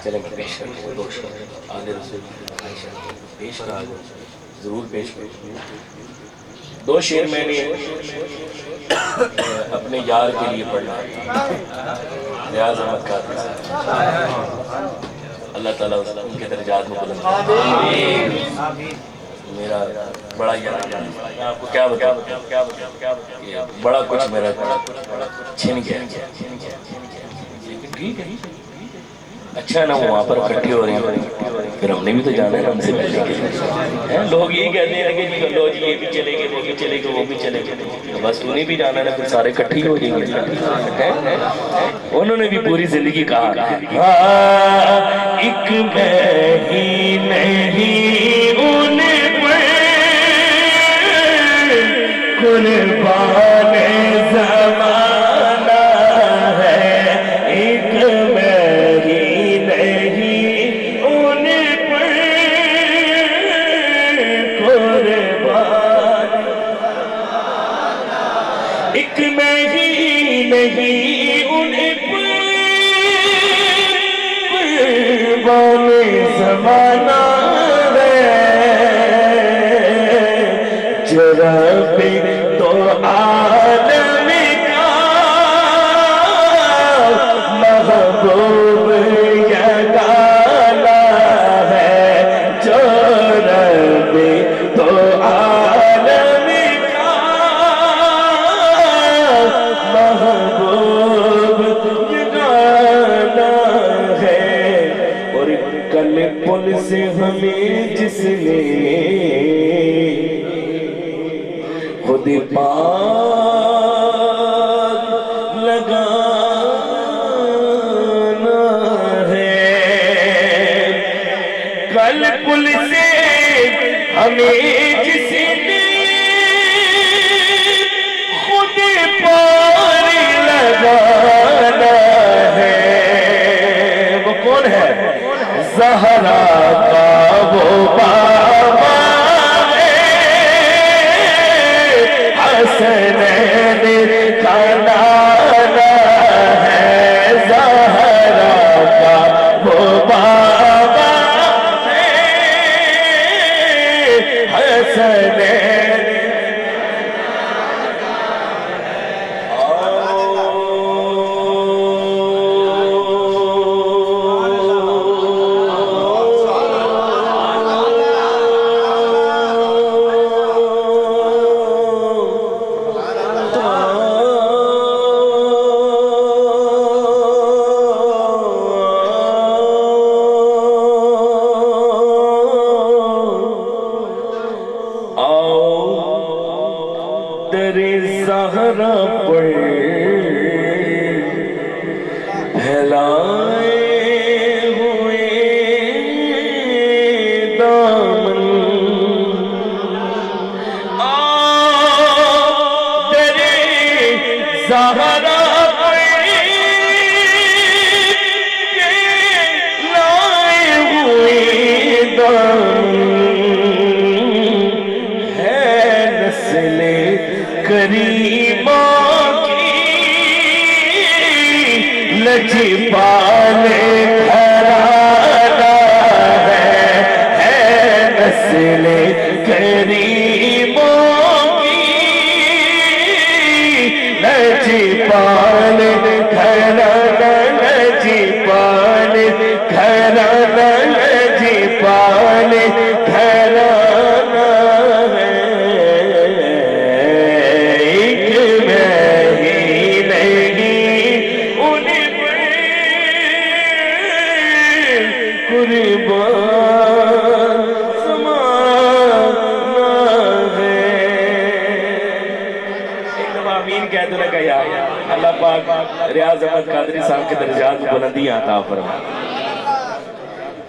چلے میں پیش کر دوں دو شعر آل رسول عائشہ پیش کر دوں ضرور پیش کر دو شعر میں نے اپنے یار کے لیے پڑھنا ریاض احمد قادری صاحب اللہ تعالیٰ ان کے درجات میں بلند میرا بڑا یار میں آپ کو کیا بتاؤں بڑا کچھ میرا چھن گیا لیکن ٹھیک ہے اچھا ہے نا وہاں پر اکٹھی ہو رہی ہیں پھر ہم نے بھی تو جانا ہے ہم سے ملنے کے لیے لوگ یہی کہتے ہیں کہ لو جی یہ بھی چلے گئے وہ بھی چلے گئے وہ بھی چلے گئے بس انہیں بھی جانا ہے پھر سارے اکٹھی ہو جائیں گے انہوں نے بھی پوری زندگی کہا ایک میں ہی نہیں ان پر قربان زمانہ ہے ایک زمانہ ہے جرب تو عالم کا محبوب یگانہ ہے جرب تو عالم کا محبوب یگانہ ہے اور کل پل سے ہمیں جس نے خود پار لگانا ہے کل پل سے ہمیں جس نے خود پار لگانا ہے وہ کون ہے زہرا کا وہ بابا ہے حسنین کا نانا ہے زہرا کا وہ بابا ہے حسنین زہرا پر پھیلائے ہوئے دامن در زہرا پر پھیلائے ہوئے دامن ہے نسل کریمہ کی لجپال گھرانہ ہے نسل کریمہ کی لجپال گھرانہ لجپال گھرانہ لجپال گھرانہ اللہ پاک ریاض احمد قادری صاحب کے درجات بلندی عطا فرمائے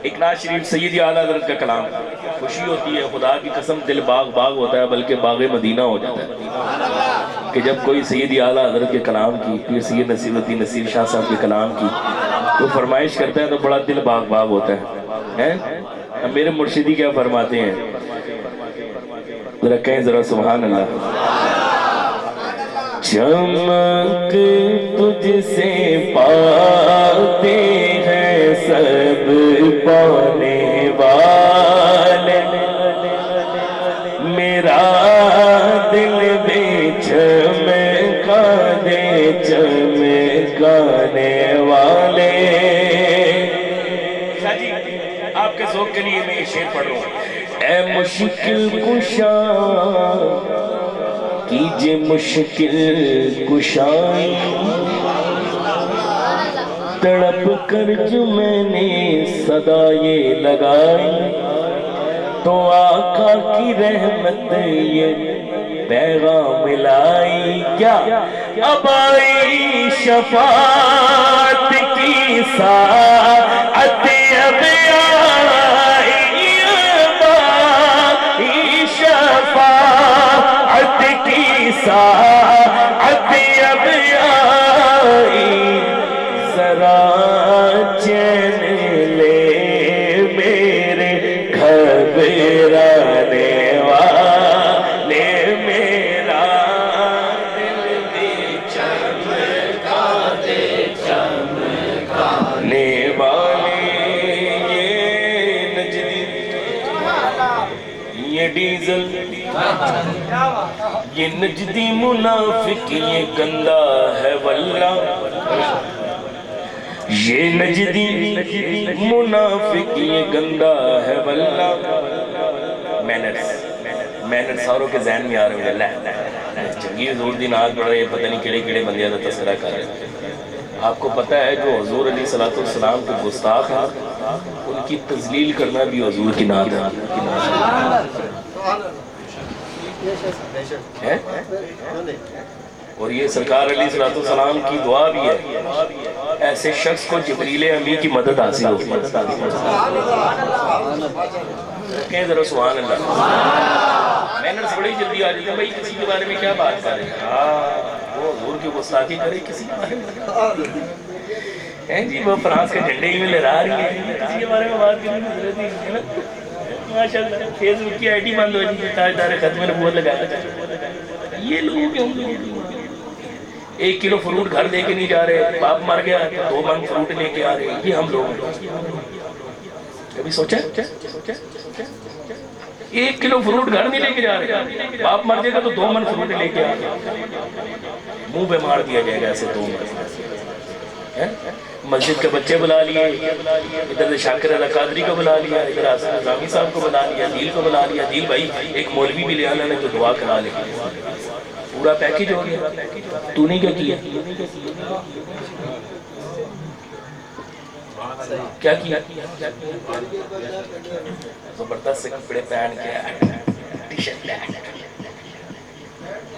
ایک نعت شریف سیدی اعلیٰ حضرت کا کلام خوشی ہوتی ہے خدا کی قسم دل باغ باغ ہوتا ہے بلکہ باغ مدینہ ہو جاتا ہے کہ جب کوئی سیدی اعلیٰ حضرت کے کلام کی پھر سید نصیر الدین نصیر شاہ صاحب کے کلام کی وہ فرمائش کرتا ہے تو بڑا دل باغ باغ ہوتا ہے میرے مرشدی کیا فرماتے ہیں ذرا کہیں ذرا سبحان اللہ چمک تجھ سے پاک والے. شاہ جی آپ کے ذوق کے لیے میں یہ شعر پڑھ رہا ہوں. اے مشکل کشا کیجے مشکل کشائی, تڑپ کر جو میں نے صدا یہ لگائی, تو آقا کی رحمت یہ پیغام لائی. کیا اب آئی شفاعت کی ساعت, اب آئی شفاعت کی ساعت, اب آئی ذرا چین لے میرے گھبرانے والے, میرا دل بھی چمکا دے چمکانے والے. یہ نجدی یہ ڈیزل یہ نجدی منافق یہ گندا ہے واللہ, یہ نجدی منافق یہ گندا ہے واللہ. مینر ساروں کے ذہن میں آ رہے ہیں, جنگی حضور دی نعت پڑھ رہے ہیں, پتہ نہیں کیڑے کیڑے بندیاں دا تذکرہ کر رہے ہیں. آپ کو پتہ ہے جو حضور علیہ السلام کے گستاخ ہیں ان کی تذلیل کرنا بھی حضور کی نعت ہے. اور یہ سرکار علیہ السلام کی دعا بھی ہے, ایسے شخص کو جبریل امی کی مدد حاصل ہوتی ہے. کہیں ذرا سبحان اللہ. مینرز بڑی جلدی آ جاتے ہیں بھائی, کسی کے بارے میں کیا بات کر رہے ہیں, وہ حضور کی گستاخی کرے کسی کے بارے میں جی, وہ فرانس کے جھنڈے ہی میں لہرا رہی ہے, کسی کے بارے میں بات کرنے کی ضرورت نہیں ہے. ماشاءاللہ فیس بک کی آئی ڈی بند ہو جی, تاجدار ختم نبوت لگاتا. یہ لوگوں کے ہم 1 کلو فروٹ گھر لے کے نہیں جا رہے, باپ مر گیا 2 من فروٹ لے کے آ رہے ہیں. یہ ہم لوگ کبھی سوچا 1 کلو فروٹ گھر نہیں لے کے جا رہے, باپ مر جائے گا تو 2 من فروٹ لے کے آ رہے, منہ پہ مار دیا جائے گا ایسے 2 من. مسجد کے بچے بلا لیے, ادھر شاکر اللہ قادری کو بلا لیا, ادھر حسن نظامی صاحب کو بلا لیا, دیل کو بلا لیا. دیل بھائی ایک مولوی بھی لے آنا جو دعا کرا لے, پورا پیکیج ہو گیا. تو نہیں کیا کیا, کیا کیا زبردست سے کپڑے پہن کے ٹی شرٹ پہن,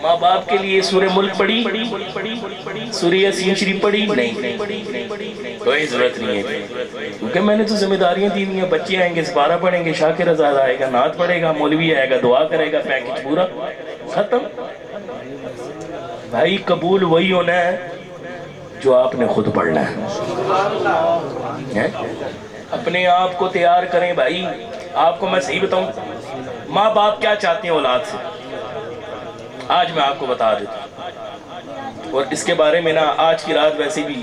ماں باپ کے لیے سورہ ملک پڑھی, سورہ یاسین شریف پڑھی نہیں, کوئی ضرورت نہیں ہے, کیونکہ میں نے تو ذمہ داریاں دی ہوئی ہیں. بچے آئیں گے سپارہ پڑھیں گے, شاکر آزاد آئے گا نعت پڑھے گا, مولوی آئے گا دعا کرے گا, پیکج پورا ختم. بھائی قبول وہی ہونا ہے جو آپ نے خود پڑھنا ہے. اپنے آپ کو تیار کریں بھائی. آپ کو میں صحیح بتاؤں, ماں باپ کیا چاہتے ہیں اولاد سے, آج میں آپ کو بتا دیتا ہوں. اور اس کے بارے میں نا آج کی رات ویسے بھی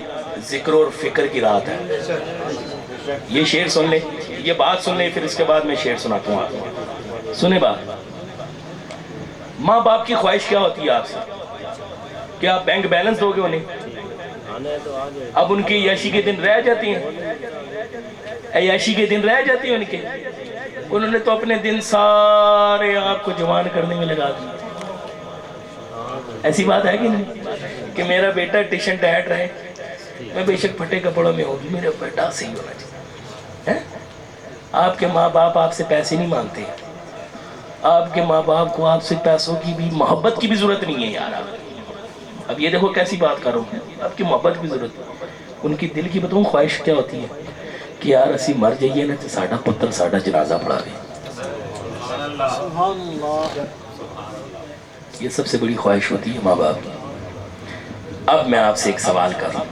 ذکر اور فکر کی رات ہے. یہ شعر سن لیں, یہ بات سن لیں, پھر اس کے بعد میں شعر سناتا ہوں آپ کو. سنیں بات, ماں باپ کی خواہش کیا ہوتی ہے آپ سے, کہ آپ بینک بیلنس دو گے انہیں. اب ان کی عیاشی کے دن رہ جاتی ہیں, عیاشی کے دن رہ جاتی ہیں ان کے. انہوں نے تو اپنے دن سارے آپ کو جوان کرنے میں لگا دی. ایسی بات ہے کہ نہیں کہ میرا بیٹا ٹیشن ٹائٹ رہے, میں بے شک پھٹے کپڑوں میں ہوگی, میرا بیٹا صحیح ہونا چاہیے. آپ کے ماں باپ آپ سے پیسے نہیں مانگتے, آپ کے ماں باپ کو آپ سے پیسوں کی بھی محبت کی بھی ضرورت نہیں ہے یار. اب یہ دیکھو کیسی بات کرو, آپ کی محبت کی ضرورت ہے. ان کی دل کی بتاؤں خواہش کیا ہوتی ہے کہ یار اسی مر جائیے نا تو ساڈا پتر ساڈا جنازہ پڑھا گئے. یہ سب سے بڑی خواہش ہوتی ہے ماں باپ کی. اب میں آپ سے ایک سوال کر رہا ہوں,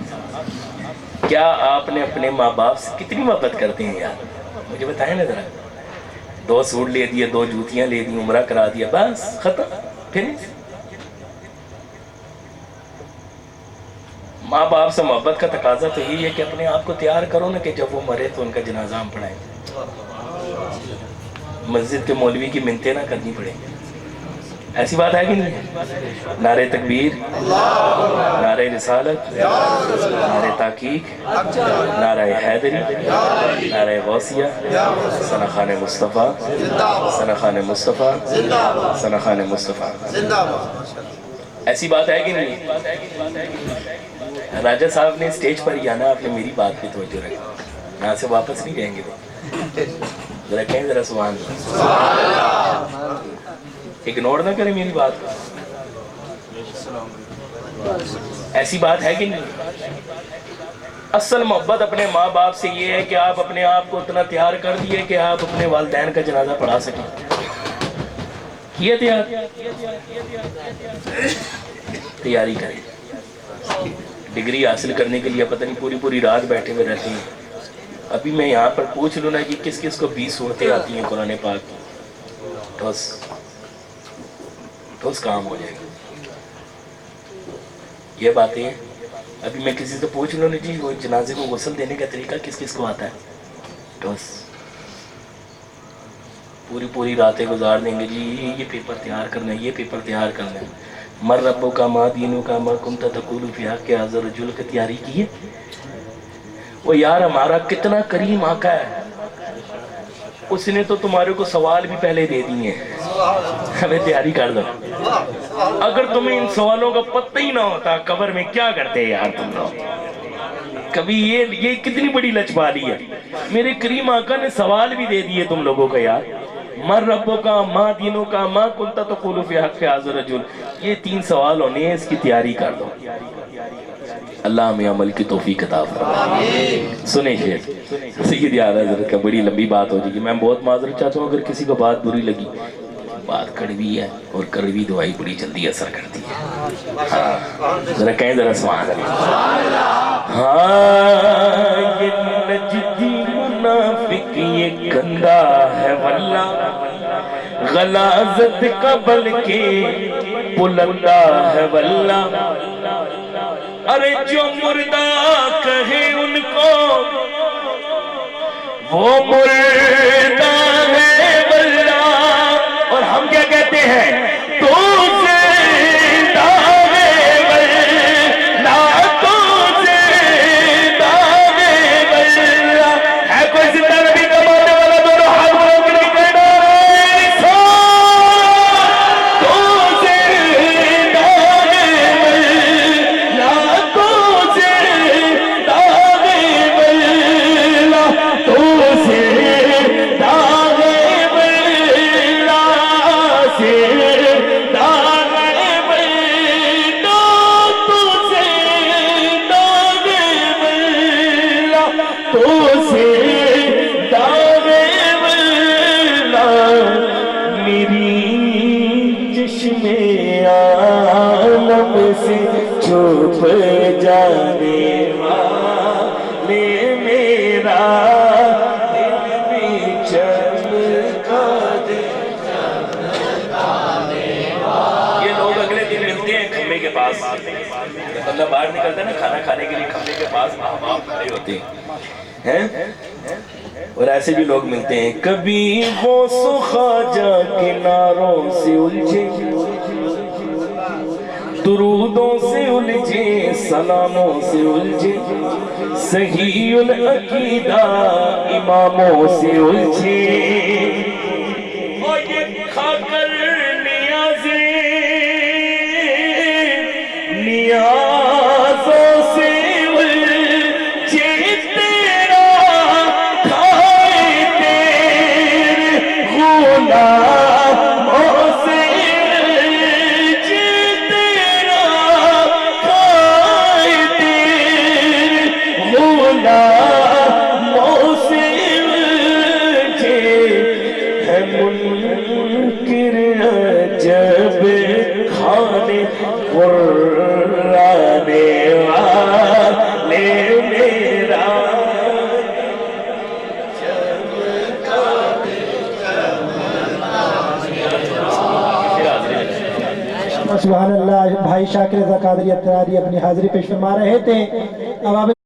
کیا آپ نے اپنے ماں باپ سے کتنی محبت کرتے ہیں یار, مجھے بتائیں نا ذرا. 2 سوٹ لے دیے, 2 جوتیاں لے دی, عمرہ کرا دیا, بس ختم. پھر ماں باپ سے محبت کا تقاضا تو یہی ہے کہ اپنے آپ کو تیار کرو نا کہ جب وہ مرے تو ان کا جنازہ ہم پڑھائیں. مسجد کے مولوی کی منتیں نہ کرنی پڑیں. ایسی بات ہے کہ نہیں؟ نعرہ تکبیر، نعرہ رسالت، نعرہ تحقیق، نعرہ حیدری، نعرہ غوثیہ، سنخان مصطفیٰ، سنخان مصطفیٰ، سنخان مصطفیٰ۔ ایسی بات ہے کہ نہیں؟ راجہ صاحب نے اسٹیج پر ہی آنا، آپ نے میری بات پہ توجہ رکھا، یہاں سے واپس نہیں جائیں گے تو ذرا کہیں ذرا سبحان اللہ، اگنور نہ کریں میری بات کو۔ ایسی بات ہے کہ نہیں؟ اصل محبت اپنے ماں باپ سے یہ ہے کہ آپ اپنے آپ کو اتنا تیار کر دیے کہ آپ اپنے والدین کا جنازہ پڑھا سکیں۔ کیے تیاری کریں۔ ڈگری حاصل کرنے کے لیے پتہ نہیں پوری پوری رات بیٹھے ہوئے رہتے ہیں۔ ابھی میں یہاں پر پوچھ لوں نا کہ کس کس کو 20 صورتیں آتی ہیں قرآن پاک کی، ٹھوس کام ہو جائے گا۔ یہ باتیں ابھی میں کسی سے پوچھ لوں نا جی وہ جنازے کو غسل دینے کا طریقہ کس کس کو آتا ہے، ٹھوس پوری پوری راتیں گزار دیں گے جی یہ پیپر تیار کرنا ہے، یہ پیپر تیار کرنا ہے۔ مر ربو کا ما دینو کا ما کنتا تقول فی حق حاضر رجل کی تیاری کی ہے۔ وہ یار ہمارا کتنا کریم آقا ہے، اس نے تو تمہارے کو سوال بھی پہلے دے دیے ہیں، ہمیں تیاری کر دو۔ اگر تمہیں ان سوالوں کا پتہ ہی نہ ہوتا قبر میں کیا کرتے یار تم لوگ؟ کبھی یہ کتنی بڑی لچبالی ہے، میرے کریم آقا نے سوال بھی دے دیے تم لوگوں کا یار۔ مر ربو کا ما دینوں کا ما کنتا تقول فی حق حاضر رجل، یہ 3 سوال ہونے ہیں، اس کی تیاری کر دو۔ اللہ ہمیں عمل کی توفیق عطا فرمائے۔ سنیں شیخ سید اعلیٰ حضرت کا، بڑی لمبی بات ہو جائے گی، میں بہت معذرت چاہتا ہوں اگر کسی کو بات بری لگی، بات کڑوی ہے اور کڑوی دوائی بڑی جلدی اثر کرتی ہے۔ ہاں ذرا کہیں ذرا سبحان اللہ۔ ہاں یہ نجدی منافق یہ گندا ہے واللہ، غلاظت قبل کے بلندہ ہے واللہ۔ ارے جو مردہ کہے ان کو وہ مردہ ہے واللہ، اور ہم کیا کہتے ہیں تو زندہ ہے واللہ، تو زندہ ہے واللہ۔ ہے کوئی زندہ نبی کا ماننے والا؟ دونوں ہاتھ بلند کر کے کہنا تو زندہ ہے واللہ، تو زندہ ہے واللہ، تو زندہ ہے واللہ، زندہ ہے واللہ، تو زندہ ہے واللہ، تو زندہ ہے واللہ۔ میری چشم عالم سے چھپ جانے والے میرا دل بھی چمکا دے۔ یہ لوگ اگلے دن ملتے ہیں کھمبے کے پاس، جب بندہ باہر نکلتا ہے نا کھانا کھانے کے لیے، کھمبے کے پاس احباب کھڑے ہوتے ہیں، اور ایسے بھی لوگ ملتے ہیں۔ کبھی غوث و خواجہ کے نعروں سے الجھے، درودوں سے الجھے، سلاموں سے الجھے، صحیح العقیدہ اماموں سے الجھے، اور یہ کھا کر نیازوں سے الجھے، تیرا کھائے تیرے غلاموں سے الجھے، تیرا کھائے تیرے غلاموں سے الجھے، ہے منکر عجب کھانے قرانے والے میرا سبحان اللہ۔ بھائی شاکر رضا قادری اتراری اپنی حاضری پیش فرما رہے تھے۔ اب آپ